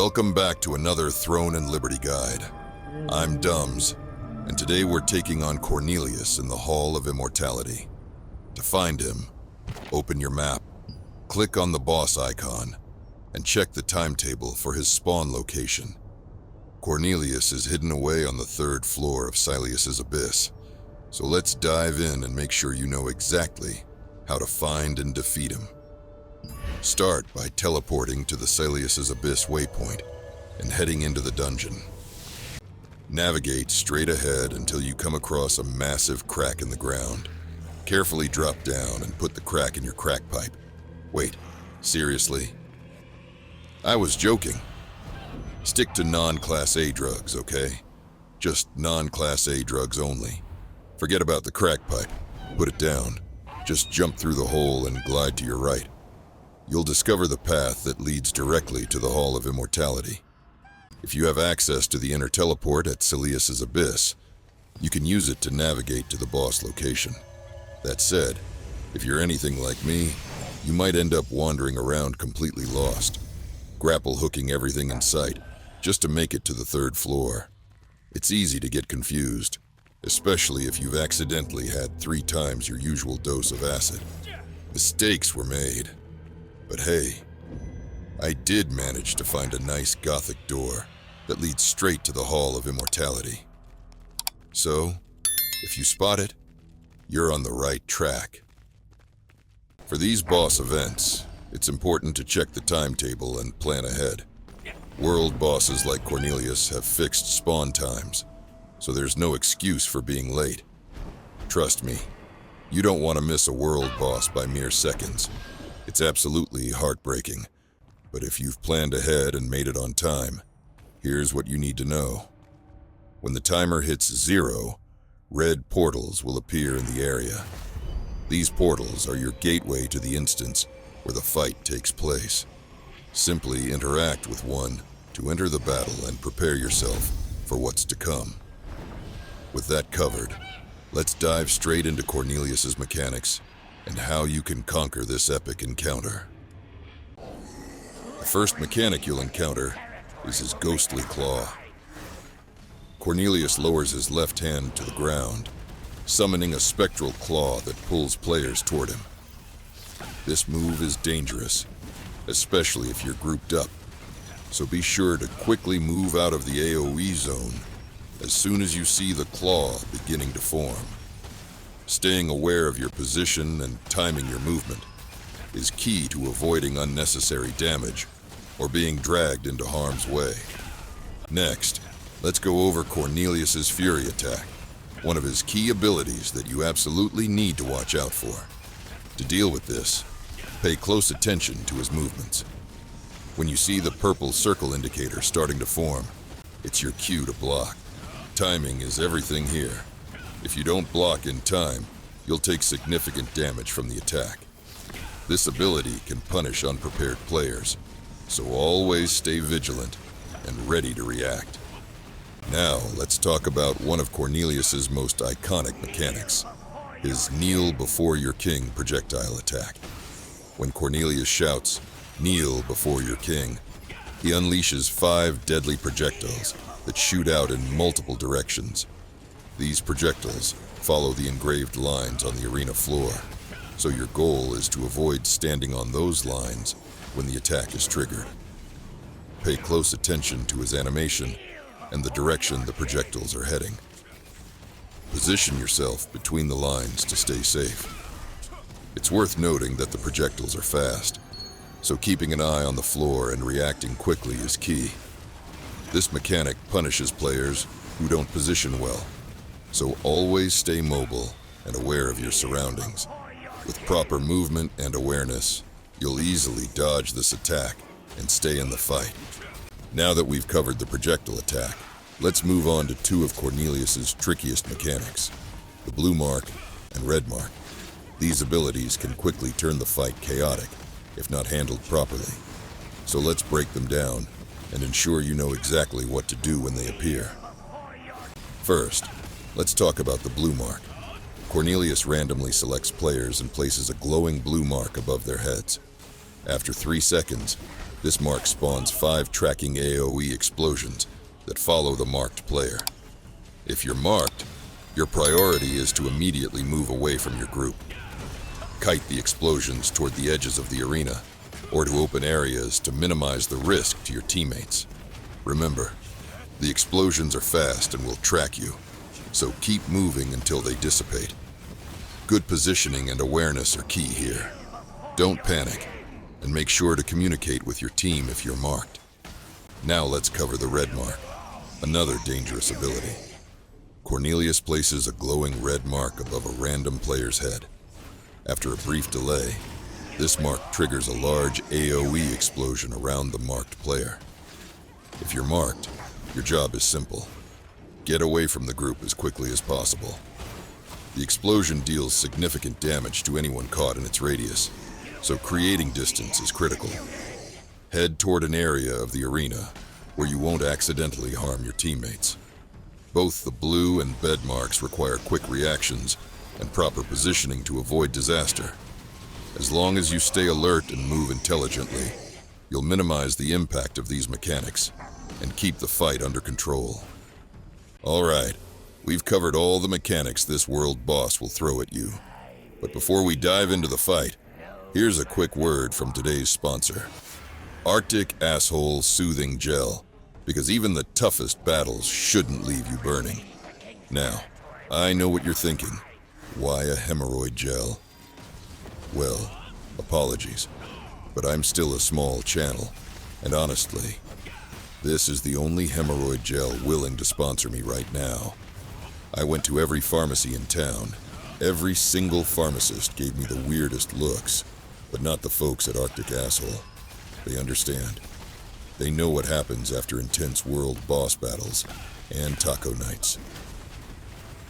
Welcome back to another Throne and Liberty guide. I'm Dums, and today we're taking on Cornelius in the Hall of Immortality. To find him, open your map, click on the boss icon, and check the timetable for his spawn location. Cornelius is hidden away on the 3rd floor of Syleus's abyss, so let's dive in and make sure you know exactly how to find and defeat him. Start by teleporting to the Syleus's abyss waypoint and heading into the dungeon. Navigate straight ahead until you come across a massive crack in the ground. Carefully drop down and put the crack in your crack pipe. Wait, seriously? I was joking. Stick to non-Class A drugs, okay? Just non-Class A drugs only. Forget about the crack pipe. Put it down. Just jump through the hole and glide to your right. You'll discover the path that leads directly to the Hall of Immortality. If you have access to the inner teleport at Syleus's abyss, you can use it to navigate to the boss location. That said, if you're anything like me, you might end up wandering around completely lost, grapple hooking everything in sight just to make it to the 3rd floor. It's easy to get confused, especially if you've accidentally had 3 times your usual dose of acid. Mistakes were made. But hey, I did manage to find a nice Gothic door that leads straight to the Hall of Immortality. So, if you spot it, you're on the right track. For these boss events, it's important to check the timetable and plan ahead. World bosses like Cornelius have fixed spawn times, so there's no excuse for being late. Trust me, you don't want to miss a world boss by mere seconds. It's absolutely heartbreaking, but if you've planned ahead and made it on time, here's what you need to know. When the timer hits 0, red portals will appear in the area. These portals are your gateway to the instance where the fight takes place. Simply interact with one to enter the battle and prepare yourself for what's to come. With that covered, let's dive straight into Cornelius's mechanics and how you can conquer this epic encounter. The first mechanic you'll encounter is his ghostly claw. Cornelius lowers his left hand to the ground, summoning a spectral claw that pulls players toward him. This move is dangerous, especially if you're grouped up, so be sure to quickly move out of the AoE zone as soon as you see the claw beginning to form. Staying aware of your position and timing your movement is key to avoiding unnecessary damage or being dragged into harm's way. Next, let's go over Cornelius's Fury attack, one of his key abilities that you absolutely need to watch out for. To deal with this, pay close attention to his movements. When you see the purple circle indicator starting to form, it's your cue to block. Timing is everything here. If you don't block in time, you'll take significant damage from the attack. This ability can punish unprepared players, so always stay vigilant and ready to react. Now, let's talk about one of Cornelius's most iconic mechanics, his Kneel Before Your King projectile attack. When Cornelius shouts, "Kneel before your king," he unleashes 5 deadly projectiles that shoot out in multiple directions. These projectiles follow the engraved lines on the arena floor, so your goal is to avoid standing on those lines when the attack is triggered. Pay close attention to his animation and the direction the projectiles are heading. Position yourself between the lines to stay safe. It's worth noting that the projectiles are fast, so keeping an eye on the floor and reacting quickly is key. This mechanic punishes players who don't position well, so always stay mobile and aware of your surroundings. With proper movement and awareness, you'll easily dodge this attack and stay in the fight. Now that we've covered the projectile attack, let's move on to 2 of Cornelius's trickiest mechanics, the blue mark and red mark. These abilities can quickly turn the fight chaotic if not handled properly. So let's break them down and ensure you know exactly what to do when they appear. First, let's talk about the blue mark. Cornelius randomly selects players and places a glowing blue mark above their heads. After 3 seconds, This mark spawns 5 tracking AoE explosions that follow the marked player. If you're marked, your priority is to immediately move away from your group. Kite the explosions toward the edges of the arena, or to open areas to minimize the risk to your teammates. Remember, the explosions are fast and will track you, so keep moving until they dissipate. Good positioning and awareness are key here. Don't panic, and make sure to communicate with your team if you're marked. Now let's cover the red mark, another dangerous ability. Cornelius places a glowing red mark above a random player's head. After a brief delay, this mark triggers a large AoE explosion around the marked player. If you're marked, your job is simple. Get away from the group as quickly as possible. The explosion deals significant damage to anyone caught in its radius, so creating distance is critical. Head toward an area of the arena where you won't accidentally harm your teammates. Both the blue and bed marks require quick reactions and proper positioning to avoid disaster. As long as you stay alert and move intelligently, you'll minimize the impact of these mechanics and keep the fight under control. All right, we've covered all the mechanics this world boss will throw at you. But before we dive into the fight, here's a quick word from today's sponsor. Arctic Asshole Soothing Gel, because even the toughest battles shouldn't leave you burning. Now, I know what you're thinking. Why a hemorrhoid gel? Well, apologies, but I'm still a small channel, and honestly, this is the only hemorrhoid gel willing to sponsor me right now. I went to every pharmacy in town. Every single pharmacist gave me the weirdest looks, but not the folks at Arctic Asshole. They understand. They know what happens after intense world boss battles and taco nights.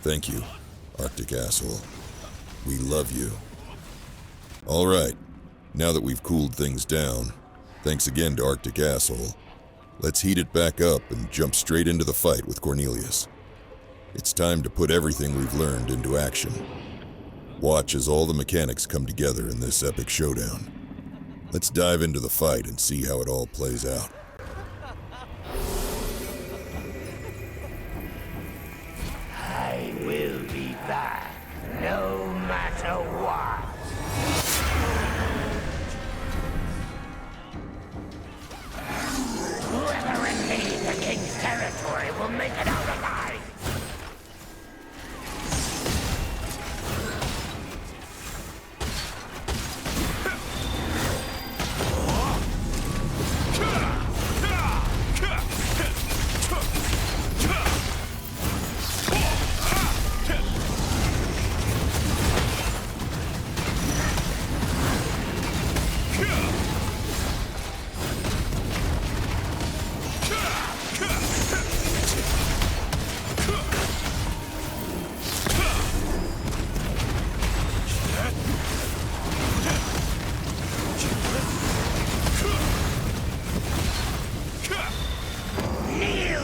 Thank you, Arctic Asshole. We love you. All right, now that we've cooled things down, thanks again to Arctic Asshole, let's heat it back up and jump straight into the fight with Cornelius. It's time to put everything we've learned into action. Watch as all the mechanics come together in this epic showdown. Let's dive into the fight and see how it all plays out. I will be back, no matter what. Whoever invades the king's territory will make it out alive.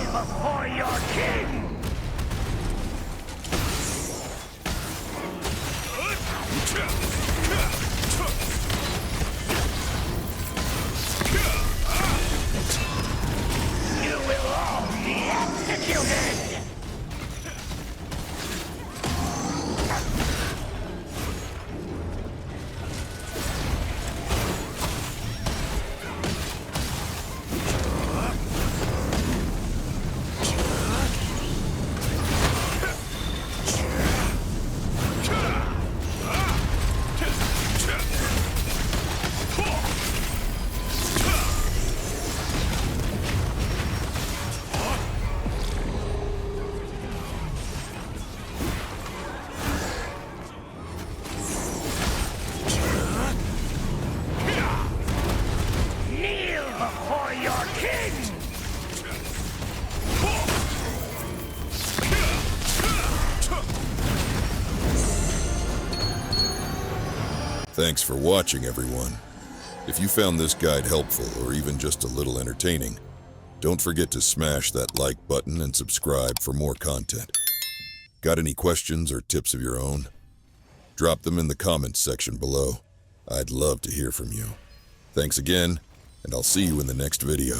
Before your king! You will all be executed! Before your king! Thanks for watching, everyone. If you found this guide helpful or even just a little entertaining, don't forget to smash that like button and subscribe for more content. Got any questions or tips of your own? Drop them in the comments section below. I'd love to hear from you. Thanks again, and I'll see you in the next video.